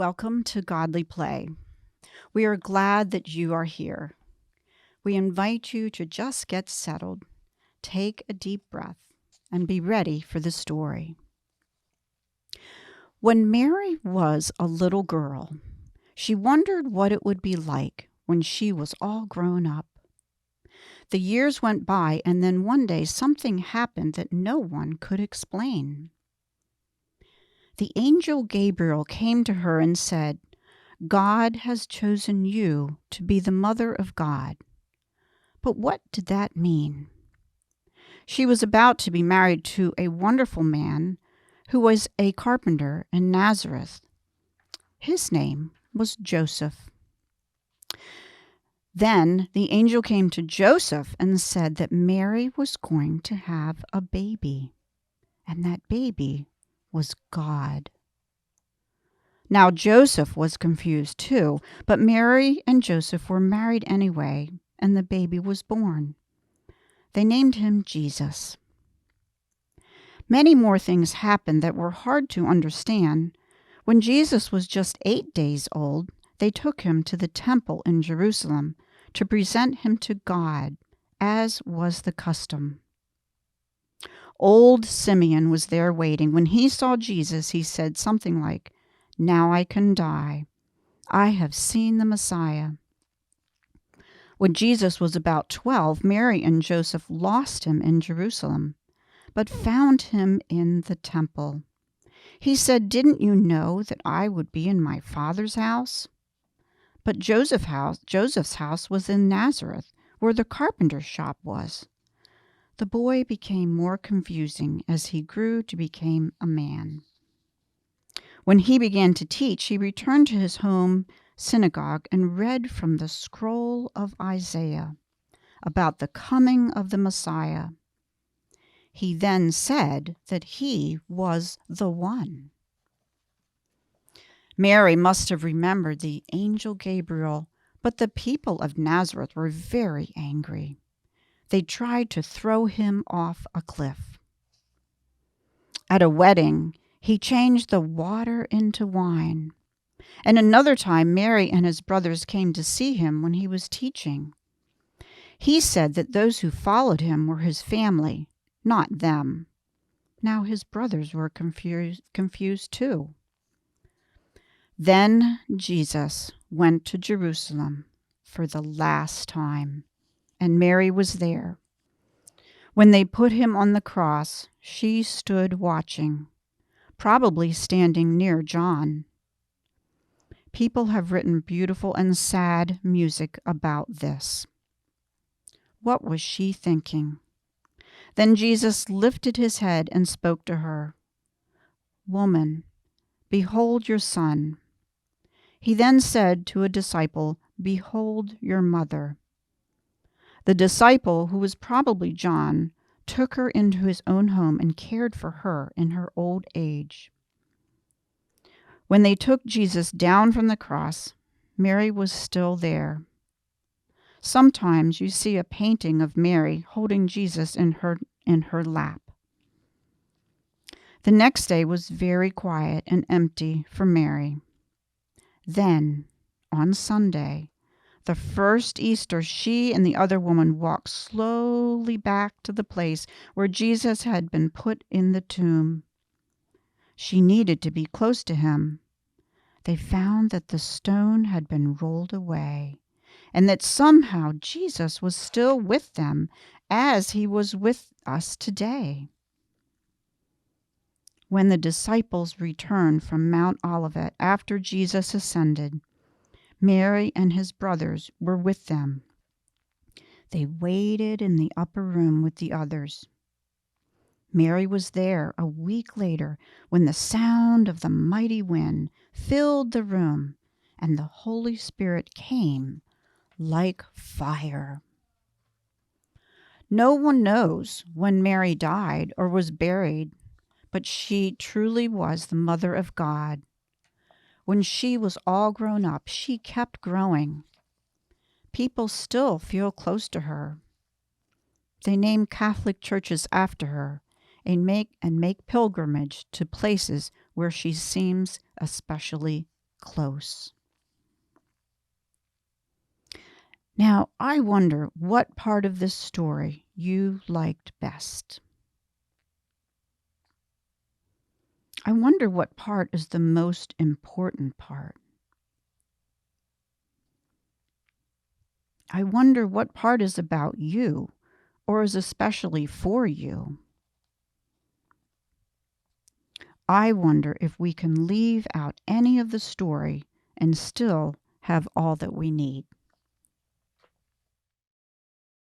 Welcome to Godly Play. We are glad that you are here. We invite you to just get settled, take a deep breath, and be ready for the story. When Mary was a little girl, she wondered what it would be like when she was all grown up. The years went by, and then one day something happened that no one could explain. The angel Gabriel came to her and said, "God has chosen you to be the mother of God." But what did that mean? She was about to be married to a wonderful man who was a carpenter in Nazareth. His name was Joseph. Then the angel came to Joseph and said that Mary was going to have a baby, and that baby was God. Now Joseph was confused too, but Mary and Joseph were married anyway, and the baby was born. They named him Jesus. Many more things happened that were hard to understand. When Jesus was just 8 days old, they took him to the temple in Jerusalem to present him to God, as was the custom. Old Simeon was there waiting. When he saw Jesus, he said something like, "Now I can die. I have seen the Messiah." When Jesus was about 12, Mary and Joseph lost him in Jerusalem, but found him in the temple. He said, "Didn't you know that I would be in my Father's house?" But Joseph's house was in Nazareth, where the carpenter's shop was. The boy became more confusing as he grew to become a man. When he began to teach, he returned to his home synagogue and read from the scroll of Isaiah about the coming of the Messiah. He then said that he was the one. Mary must have remembered the angel Gabriel, but the people of Nazareth were very angry. They tried to throw him off a cliff. At a wedding, he changed the water into wine. And another time, Mary and his brothers came to see him when he was teaching. He said that those who followed him were his family, not them. Now his brothers were confused too. Then Jesus went to Jerusalem for the last time, and Mary was there. When they put him on the cross, she stood watching, probably standing near John. People have written beautiful and sad music about this. What was she thinking? Then Jesus lifted his head and spoke to her. "Woman, behold your son." He then said to a disciple, "Behold your mother." The disciple, who was probably John, took her into his own home and cared for her in her old age. When they took Jesus down from the cross, Mary was still there. Sometimes you see a painting of Mary holding Jesus in her lap. The next day was very quiet and empty for Mary. Then, on Sunday, the first Easter, she and the other woman walked slowly back to the place where Jesus had been put in the tomb. She needed to be close to him. They found that the stone had been rolled away, and that somehow Jesus was still with them as he was with us today. When the disciples returned from Mount Olivet after Jesus ascended, Mary and his brothers were with them. They waited in the upper room with the others. Mary was there a week later when the sound of the mighty wind filled the room and the Holy Spirit came like fire. No one knows when Mary died or was buried, but she truly was the Mother of God. When she was all grown up, she kept growing. People still feel close to her. They name Catholic churches after her and make pilgrimage to places where she seems especially close. Now, I wonder what part of this story you liked best. I wonder what part is the most important part. I wonder what part is about you or is especially for you. I wonder if we can leave out any of the story and still have all that we need.